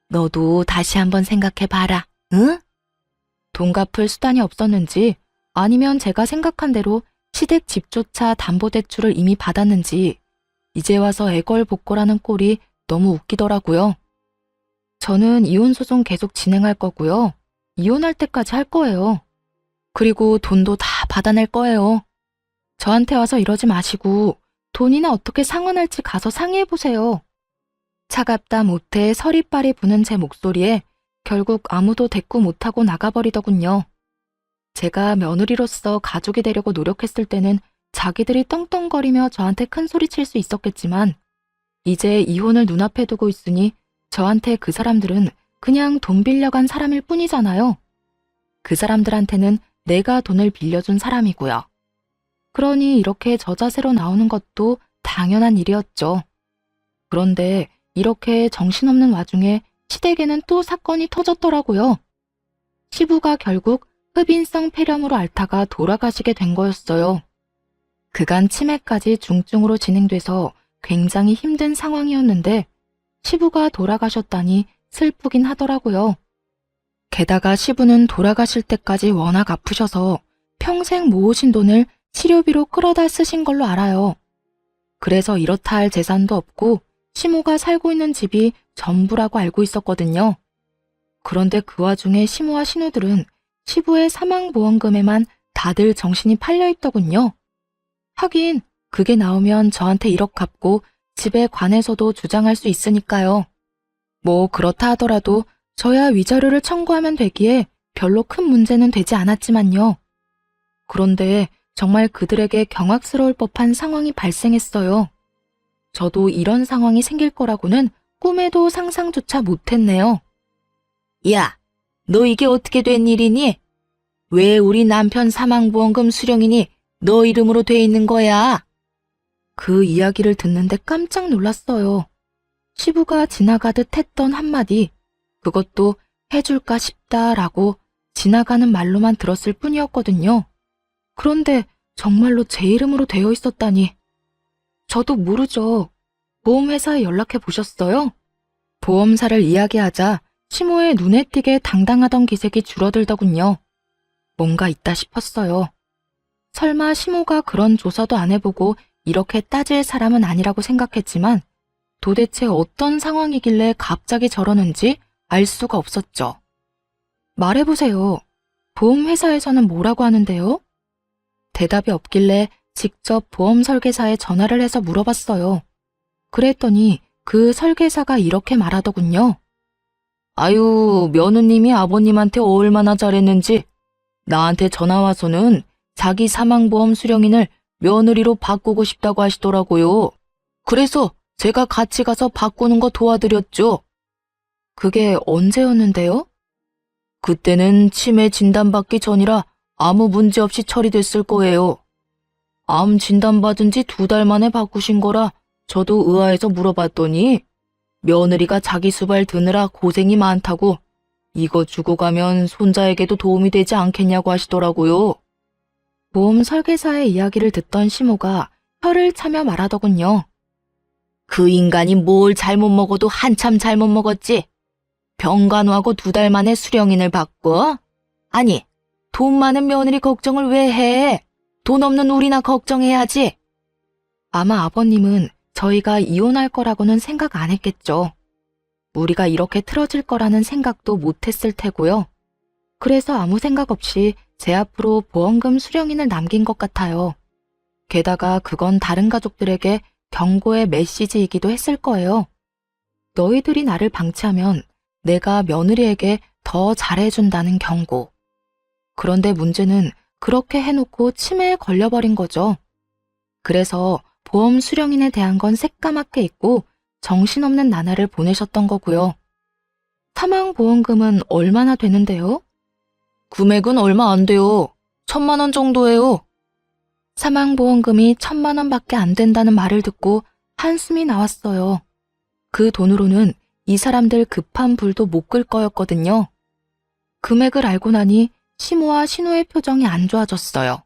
너도 다시 한번 생각해봐라, 응? 돈 갚을 수단이 없었는지 아니면 제가 생각한 대로 시댁 집조차 담보대출을 이미 받았는지 이제 와서 애걸복걸하는 꼴이 너무 웃기더라고요. 저는 이혼소송 계속 진행할 거고요. 이혼할 때까지 할 거예요. 그리고 돈도 다 받아낼 거예요. 저한테 와서 이러지 마시고 돈이나 어떻게 상환할지 가서 상의해보세요. 차갑다 못해 서리빨이 부는 제 목소리에 결국 아무도 대꾸 못하고 나가버리더군요. 제가 며느리로서 가족이 되려고 노력했을 때는 자기들이 떵떵거리며 저한테 큰 소리 칠 수 있었겠지만 이제 이혼을 눈앞에 두고 있으니 저한테 그 사람들은 그냥 돈 빌려간 사람일 뿐이잖아요. 그 사람들한테는 내가 돈을 빌려준 사람이고요. 그러니 이렇게 저자세로 나오는 것도 당연한 일이었죠. 그런데 이렇게 정신없는 와중에 시댁에는 또 사건이 터졌더라고요. 시부가 결국 흡인성 폐렴으로 앓다가 돌아가시게 된 거였어요. 그간 치매까지 중증으로 진행돼서 굉장히 힘든 상황이었는데 시부가 돌아가셨다니 슬프긴 하더라고요. 게다가 시부는 돌아가실 때까지 워낙 아프셔서 평생 모으신 돈을 치료비로 끌어다 쓰신 걸로 알아요. 그래서 이렇다 할 재산도 없고 시모가 살고 있는 집이 전부라고 알고 있었거든요. 그런데 그 와중에 시모와 신우들은 시부의 사망보험금에만 다들 정신이 팔려있더군요. 하긴 그게 나오면 저한테 1억 갚고 집에 관해서도 주장할 수 있으니까요. 뭐 그렇다 하더라도 저야 위자료를 청구하면 되기에 별로 큰 문제는 되지 않았지만요. 그런데 정말 그들에게 경악스러울 법한 상황이 발생했어요. 저도 이런 상황이 생길 거라고는 꿈에도 상상조차 못했네요. 야, 너 이게 어떻게 된 일이니? 왜 우리 남편 사망보험금 수령인이 너 이름으로 돼 있는 거야? 그 이야기를 듣는데 깜짝 놀랐어요. 시부가 지나가듯 했던 한마디, 그것도 해줄까 싶다라고 지나가는 말로만 들었을 뿐이었거든요. 그런데 정말로 제 이름으로 되어 있었다니. 저도 모르죠. 보험회사에 연락해 보셨어요? 보험사를 이야기하자 시모의 눈에 띄게 당당하던 기색이 줄어들더군요. 뭔가 있다 싶었어요. 설마 시모가 그런 조사도 안 해보고 이렇게 따질 사람은 아니라고 생각했지만 도대체 어떤 상황이길래 갑자기 저러는지 알 수가 없었죠. 말해보세요. 보험회사에서는 뭐라고 하는데요? 대답이 없길래 직접 보험 설계사에 전화를 해서 물어봤어요. 그랬더니 그 설계사가 이렇게 말하더군요. 아유, 며느님이 아버님한테 얼마나 잘했는지 나한테 전화 와서는 자기 사망보험 수령인을 며느리로 바꾸고 싶다고 하시더라고요. 그래서 제가 같이 가서 바꾸는 거 도와드렸죠. 그게 언제였는데요? 그때는 치매 진단받기 전이라 아무 문제 없이 처리됐을 거예요. 암 진단받은 지 2달 만에 바꾸신 거라 저도 의아해서 물어봤더니 며느리가 자기 수발 드느라 고생이 많다고 이거 주고 가면 손자에게도 도움이 되지 않겠냐고 하시더라고요. 보험 설계사의 이야기를 듣던 시모가 혀를 차며 말하더군요. 그 인간이 뭘 잘못 먹어도 한참 잘못 먹었지. 병간호하고 2달 만에 수령인을 바꿔? 아니, 돈 많은 며느리 걱정을 왜 해? 돈 없는 우리나 걱정해야지. 아마 아버님은 저희가 이혼할 거라고는 생각 안 했겠죠. 우리가 이렇게 틀어질 거라는 생각도 못 했을 테고요. 그래서 아무 생각 없이 제 앞으로 보험금 수령인을 남긴 것 같아요. 게다가 그건 다른 가족들에게 경고의 메시지이기도 했을 거예요. 너희들이 나를 방치하면 내가 며느리에게 더 잘해준다는 경고. 그런데 문제는 그렇게 해놓고 치매에 걸려버린 거죠. 그래서 보험 수령인에 대한 건 새까맣게 잊고 정신없는 나날을 보내셨던 거고요. 사망보험금은 얼마나 되는데요? 금액은 얼마 안 돼요. 1,000만 원 정도예요. 사망보험금이 1,000만 원밖에 안 된다는 말을 듣고 한숨이 나왔어요. 그 돈으로는 이 사람들 급한 불도 못 끌 거였거든요. 금액을 알고 나니 시모와 신우의 표정이 안 좋아졌어요.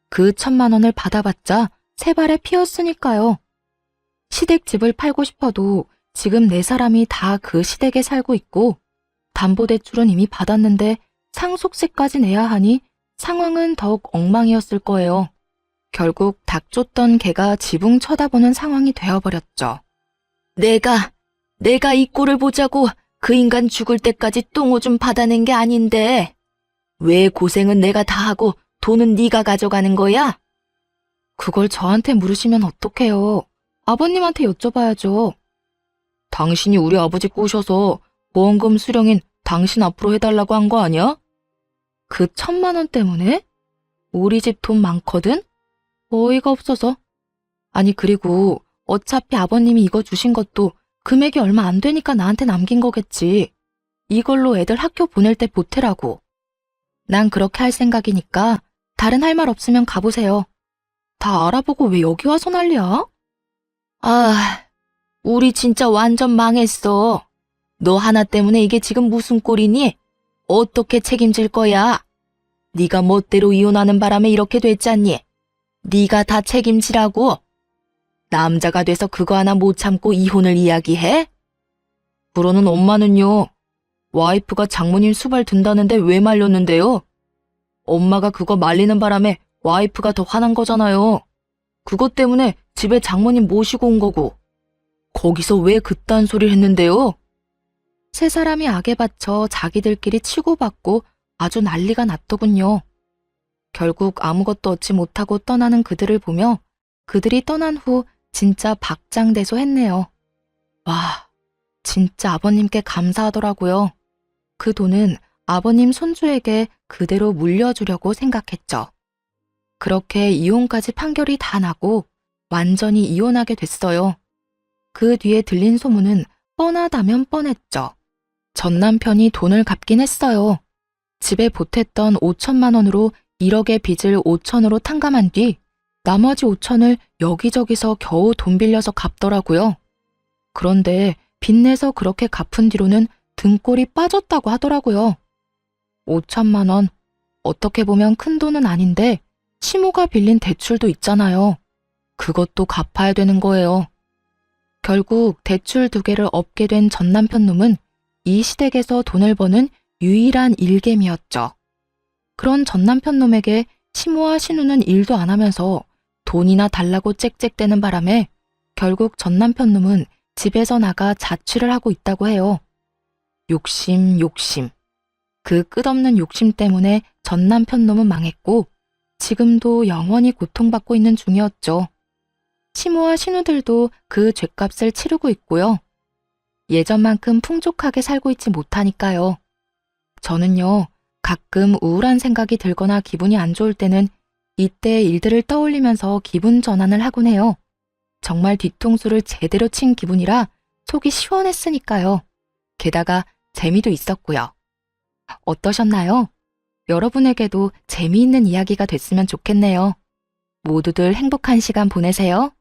그 1,000만 원을 받아봤자 세 발에 피었으니까요. 시댁집을 팔고 싶어도 지금 네 사람이 다 그 시댁에 살고 있고 담보대출은 이미 받았는데 상속세까지 내야 하니 상황은 더욱 엉망이었을 거예요. 결국 닭 쫓던 개가 지붕 쳐다보는 상황이 되어버렸죠. 내가 이 꼴을 보자고 그 인간 죽을 때까지 똥오줌 받아낸 게 아닌데 왜 고생은 내가 다 하고 돈은 네가 가져가는 거야? 그걸 저한테 물으시면 어떡해요. 아버님한테 여쭤봐야죠. 당신이 우리 아버지 꼬셔서 보험금 수령인 당신 앞으로 해달라고 한 거 아니야? 그 1,000만 원 때문에? 우리 집 돈 많거든? 어이가 없어서. 아니 그리고 어차피 아버님이 이거 주신 것도 금액이 얼마 안 되니까 나한테 남긴 거겠지. 이걸로 애들 학교 보낼 때 보태라고. 난 그렇게 할 생각이니까 다른 할 말 없으면 가보세요. 다 알아보고 왜 여기 와서 난리야? 아, 우리 진짜 완전 망했어. 너 하나 때문에 이게 지금 무슨 꼴이니? 어떻게 책임질 거야? 네가 멋대로 이혼하는 바람에 이렇게 됐잖니? 네가 다 책임지라고. 남자가 돼서 그거 하나 못 참고 이혼을 이야기해? 그러는 엄마는요. 와이프가 장모님 수발 든다는데 왜 말렸는데요? 엄마가 그거 말리는 바람에 와이프가 더 화난 거잖아요. 그것 때문에 집에 장모님 모시고 온 거고. 거기서 왜 그딴 소리를 했는데요? 세 사람이 악에 받쳐 자기들끼리 치고받고 아주 난리가 났더군요. 결국 아무것도 얻지 못하고 떠나는 그들을 보며 그들이 떠난 후 진짜 박장대소했네요. 와, 진짜 아버님께 감사하더라고요. 그 돈은 아버님 손주에게 그대로 물려주려고 생각했죠. 그렇게 이혼까지 판결이 다 나고 완전히 이혼하게 됐어요. 그 뒤에 들린 소문은 뻔하다면 뻔했죠. 전 남편이 돈을 갚긴 했어요. 집에 보탰던 5천만 원으로 1억의 빚을 5천으로 탕감한 뒤 나머지 5천을 여기저기서 겨우 돈 빌려서 갚더라고요. 그런데 빚내서 그렇게 갚은 뒤로는 등골이 빠졌다고 하더라고요. 5천만 원, 어떻게 보면 큰 돈은 아닌데 시모가 빌린 대출도 있잖아요. 그것도 갚아야 되는 거예요. 결국 대출 2개를 업게 된 전 남편 놈은 이 시댁에서 돈을 버는 유일한 일개미였죠. 그런 전 남편 놈에게 시모와 신우는 일도 안 하면서 돈이나 달라고 짹짹대는 바람에 결국 전 남편 놈은 집에서 나가 자취를 하고 있다고 해요. 욕심. 그 끝없는 욕심 때문에 전 남편 놈은 망했고 지금도 영원히 고통받고 있는 중이었죠. 시모와 신우들도 그 죗값을 치르고 있고요. 예전만큼 풍족하게 살고 있지 못하니까요. 저는요, 가끔 우울한 생각이 들거나 기분이 안 좋을 때는 이때 일들을 떠올리면서 기분 전환을 하곤 해요. 정말 뒤통수를 제대로 친 기분이라 속이 시원했으니까요. 게다가 재미도 있었고요. 어떠셨나요? 여러분에게도 재미있는 이야기가 됐으면 좋겠네요. 모두들 행복한 시간 보내세요.